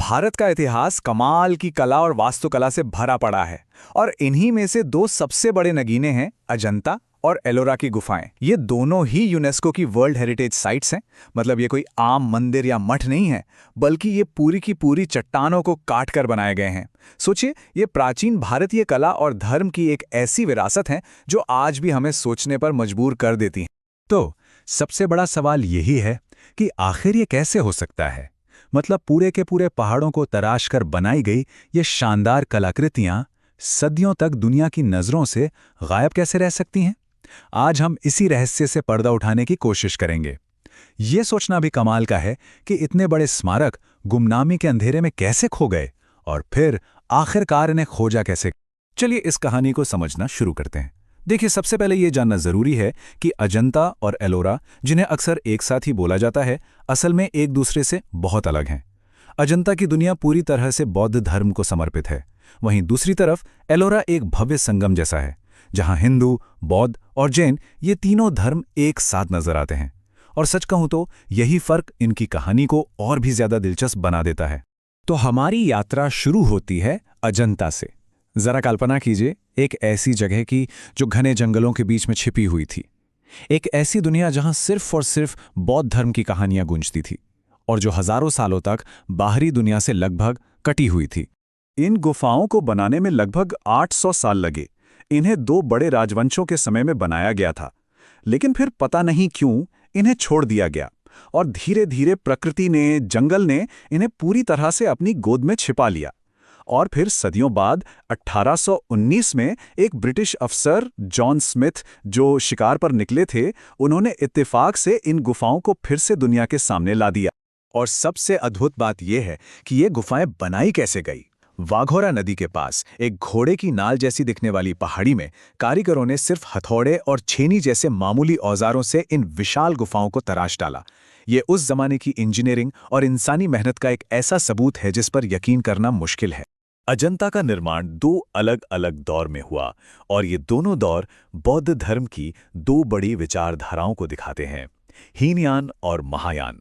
भारत का इतिहास कमाल की कला और वास्तुकला से भरा पड़ा है। और इन्हीं में से दो सबसे बड़े नगीने हैं अजंता और एलोरा की गुफाएं। ये दोनों ही यूनेस्को की वर्ल्ड हेरिटेज साइट्स हैं। मतलब ये कोई आम मंदिर या मठ नहीं है, बल्कि ये पूरी की पूरी चट्टानों को काट कर बनाए गए हैं। सोचिए, ये प्राचीन भारतीय कला और धर्म की एक ऐसी विरासत है जो आज भी हमें सोचने पर मजबूर कर देती है। तो सबसे बड़ा सवाल यही है कि आखिर ये कैसे हो सकता है। मतलब पूरे के पूरे पहाड़ों को तराश कर बनाई गई ये शानदार कलाकृतियां सदियों तक दुनिया की नज़रों से गायब कैसे रह सकती हैं। आज हम इसी रहस्य से पर्दा उठाने की कोशिश करेंगे। ये सोचना भी कमाल का है कि इतने बड़े स्मारक गुमनामी के अंधेरे में कैसे खो गए और फिर आखिरकार इन्हें खोजा कैसे। चलिए इस कहानी को समझना शुरू करते हैं। देखिए, सबसे पहले ये जानना जरूरी है कि अजंता और एलोरा, जिन्हें अक्सर एक साथ ही बोला जाता है, असल में एक दूसरे से बहुत अलग हैं। अजंता की दुनिया पूरी तरह से बौद्ध धर्म को समर्पित है, वहीं दूसरी तरफ एलोरा एक भव्य संगम जैसा है, जहां हिंदू, बौद्ध और जैन ये तीनों धर्म एक साथ नजर आते हैं। और सच कहूं तो यही फर्क इनकी कहानी को और भी ज्यादा दिलचस्प बना देता है। तो हमारी यात्रा शुरू होती है अजंता से। जरा कल्पना कीजिए, एक ऐसी जगह की जो घने जंगलों के बीच में छिपी हुई थी। एक ऐसी दुनिया जहां सिर्फ और सिर्फ बौद्ध धर्म की कहानियां गूंजती थी और जो हजारों सालों तक बाहरी दुनिया से लगभग कटी हुई थी। इन गुफाओं को बनाने में लगभग 800 साल लगे। इन्हें दो बड़े राजवंशों के समय में बनाया गया था, लेकिन फिर पता नहीं क्यों इन्हें छोड़ दिया गया और धीरे धीरे प्रकृति ने, जंगल ने इन्हें पूरी तरह से अपनी गोद में छिपा लिया। और फिर सदियों बाद 1819 में एक ब्रिटिश अफसर जॉन स्मिथ, जो शिकार पर निकले थे, उन्होंने इत्तेफाक से इन गुफाओं को फिर से दुनिया के सामने ला दिया। और सबसे अद्भुत बात यह है कि ये गुफाएं बनाई कैसे गई। वाघोरा नदी के पास एक घोड़े की नाल जैसी दिखने वाली पहाड़ी में कारीगरों ने सिर्फ हथौड़े और छेनी जैसे मामूली औजारों से इन विशाल गुफाओं को तराश डाला। ये उस जमाने की इंजीनियरिंग और इंसानी मेहनत का एक ऐसा सबूत है जिस पर यकीन करना मुश्किल है। अजंता का निर्माण दो अलग अलग दौर में हुआ और ये दोनों दौर बौद्ध धर्म की दो बड़ी विचारधाराओं को दिखाते हैं, हीनयान और महायान।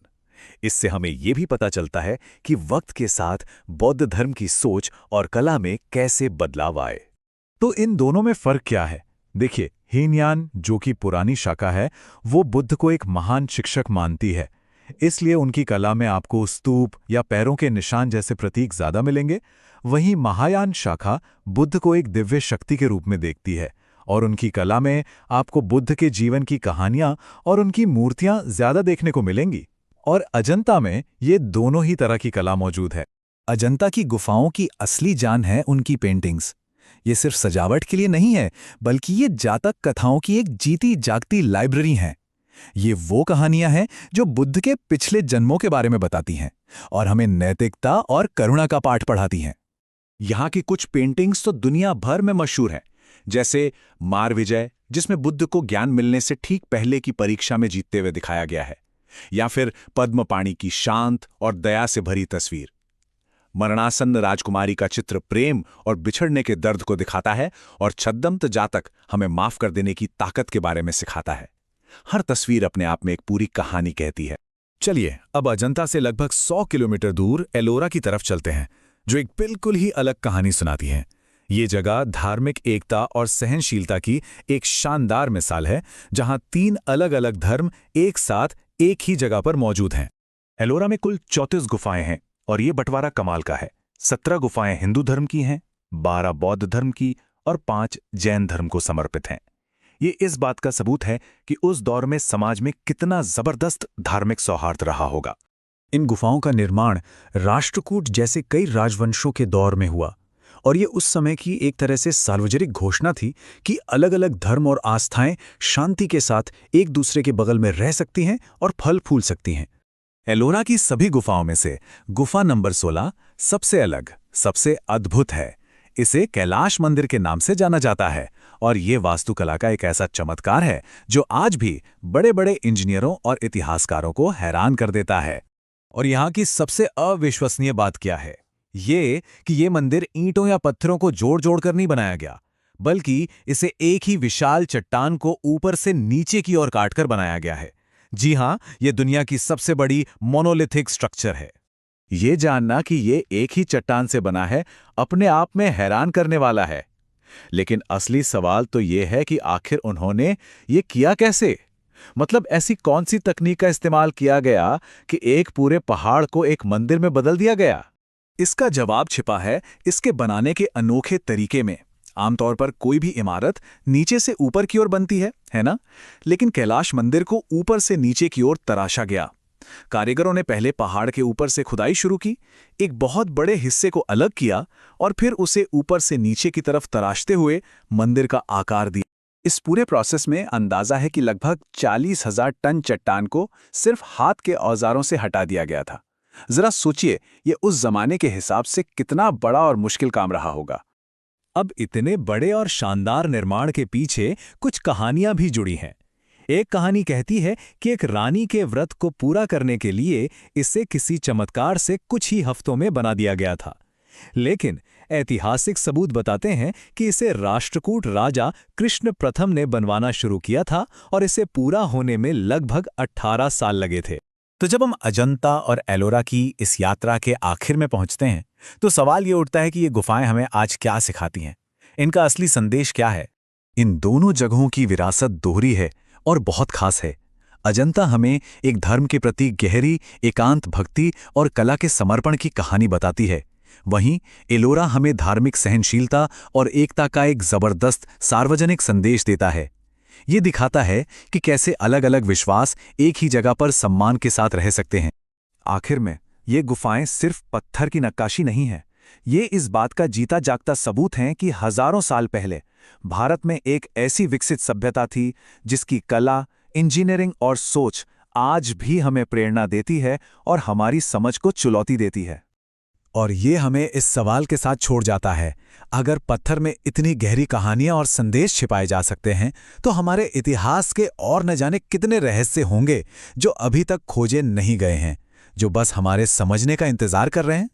इससे हमें ये भी पता चलता है कि वक्त के साथ बौद्ध धर्म की सोच और कला में कैसे बदलाव आए। तो इन दोनों में फर्क क्या है? देखिए, हीनयान, जो कि पुरानी शाखा है, वो बुद्ध को एक महान शिक्षक मानती है, इसलिए उनकी कला में आपको स्तूप या पैरों के निशान जैसे प्रतीक ज्यादा मिलेंगे। वहीं महायान शाखा बुद्ध को एक दिव्य शक्ति के रूप में देखती है और उनकी कला में आपको बुद्ध के जीवन की कहानियां और उनकी मूर्तियां ज्यादा देखने को मिलेंगी। और अजंता में ये दोनों ही तरह की कला मौजूद है। अजंता की गुफाओं की असली जान है उनकी पेंटिंग्स। ये सिर्फ सजावट के लिए नहीं है, बल्कि ये जातक कथाओं की एक जीती जागती लाइब्रेरी है। ये वो कहानियां हैं जो बुद्ध के पिछले जन्मों के बारे में बताती हैं और हमें नैतिकता और करुणा का पाठ पढ़ाती हैं। यहाँ की कुछ पेंटिंग्स तो दुनिया भर में मशहूर हैं, जैसे मार विजय, जिसमें बुद्ध को ज्ञान मिलने से ठीक पहले की परीक्षा में जीतते हुए दिखाया गया है, या फिर पद्मपाणि की शांत और दया से भरी तस्वीर। मरणासन्न राजकुमारी का चित्र प्रेम और बिछड़ने के दर्द को दिखाता है और छद्मत जातक हमें माफ कर देने की ताकत के बारे में सिखाता है। हर तस्वीर अपने आप में एक पूरी कहानी कहती है। चलिए अब अजंता से लगभग 100 किलोमीटर दूर एलोरा की तरफ चलते हैं, जो एक बिल्कुल ही अलग कहानी सुनाती है। ये जगह धार्मिक एकता और सहनशीलता की एक शानदार मिसाल है, जहां 3 अलग अलग धर्म एक साथ एक ही जगह पर मौजूद हैं। एलोरा में कुल 34 गुफाएं हैं और ये बंटवारा कमाल का है। 17 गुफाएं हिंदू धर्म की हैं, 12 बौद्ध धर्म की और 5 जैन धर्म को समर्पित हैं। ये इस बात का सबूत है कि उस दौर में समाज में कितना जबरदस्त धार्मिक सौहार्द रहा होगा। इन गुफाओं का निर्माण राष्ट्रकूट जैसे कई राजवंशों के दौर में हुआ और ये उस समय की एक तरह से सार्वजनिक घोषणा थी कि अलग अलग धर्म और आस्थाएं शांति के साथ एक दूसरे के बगल में रह सकती हैं और फल फूल सकती हैं। एलोरा की सभी गुफाओं में से गुफा नंबर 16 सबसे अलग, सबसे अद्भुत है। इसे कैलाश मंदिर के नाम से जाना जाता है और ये वास्तुकला का एक ऐसा चमत्कार है जो आज भी बड़े बड़े इंजीनियरों और इतिहासकारों को हैरान कर देता है। और यहाँ की सबसे अविश्वसनीय बात क्या है? ये कि ये मंदिर ईंटों या पत्थरों को जोड़ जोड़ कर नहीं बनाया गया, बल्कि इसे एक ही विशाल चट्टान को ऊपर से नीचे की ओर काटकर बनाया गया है। जी हां, ये दुनिया की सबसे बड़ी मोनोलिथिक स्ट्रक्चर है। ये जानना कि ये एक ही चट्टान से बना है अपने आप में हैरान करने वाला है। लेकिन असली सवाल तो ये है कि आखिर उन्होंने ये किया कैसे? मतलब ऐसी कौन सी तकनीक का इस्तेमाल किया गया कि एक पूरे पहाड़ को एक मंदिर में बदल दिया गया? इसका जवाब छिपा है इसके बनाने के अनोखे तरीके में। आमतौर पर कोई भी इमारत नीचे से ऊपर की ओर बनती है ना? लेकिन कैलाश मंदिर को ऊपर से नीचे की ओर तराशा गया। कारीगरों ने पहले पहाड़ के ऊपर से खुदाई शुरू की, एक बहुत बड़े हिस्से को अलग किया और फिर उसे ऊपर से नीचे की तरफ तराशते हुए मंदिर का आकार दिया। इस पूरे प्रोसेस में अंदाजा है कि लगभग 40,000 टन चट्टान को सिर्फ हाथ के औजारों से हटा दिया गया था। जरा सोचिए, ये उस जमाने के हिसाब से कितना बड़ा और मुश्किल काम रहा होगा। अब इतने बड़े और शानदार निर्माण के पीछे कुछ कहानियां भी जुड़ी हैं। एक कहानी कहती है कि एक रानी के व्रत को पूरा करने के लिए इसे किसी चमत्कार से कुछ ही हफ्तों में बना दिया गया था। लेकिन ऐतिहासिक सबूत बताते हैं कि इसे राष्ट्रकूट राजा कृष्ण प्रथम ने बनवाना शुरू किया था और इसे पूरा होने में लगभग 18 साल लगे थे। तो जब हम अजंता और एलोरा की इस यात्रा के आखिर में पहुंचते हैं, तो सवाल ये उठता है कि ये गुफाएं हमें आज क्या सिखाती हैं? इनका असली संदेश क्या है? इन दोनों जगहों की विरासत दोहरी है और बहुत खास है। अजंता हमें एक धर्म के प्रति गहरी एकांत भक्ति और कला के समर्पण की कहानी बताती है। वहीं एलोरा हमें धार्मिक सहनशीलता और एकता का एक जबरदस्त सार्वजनिक संदेश देता है। ये दिखाता है कि कैसे अलग अलग विश्वास एक ही जगह पर सम्मान के साथ रह सकते हैं। आखिर में ये गुफाएं सिर्फ पत्थर की नक्काशी नहीं है, ये इस बात का जीता जागता सबूत हैं कि हजारों साल पहले भारत में एक ऐसी विकसित सभ्यता थी जिसकी कला, इंजीनियरिंग और सोच आज भी हमें प्रेरणा देती है और हमारी समझ को चुनौती देती है। और ये हमें इस सवाल के साथ छोड़ जाता है, अगर पत्थर में इतनी गहरी कहानियां और संदेश छिपाए जा सकते हैं, तो हमारे इतिहास के और न जाने कितने रहस्य होंगे जो अभी तक खोजे नहीं गए हैं, जो बस हमारे समझने का इंतजार कर रहे हैं।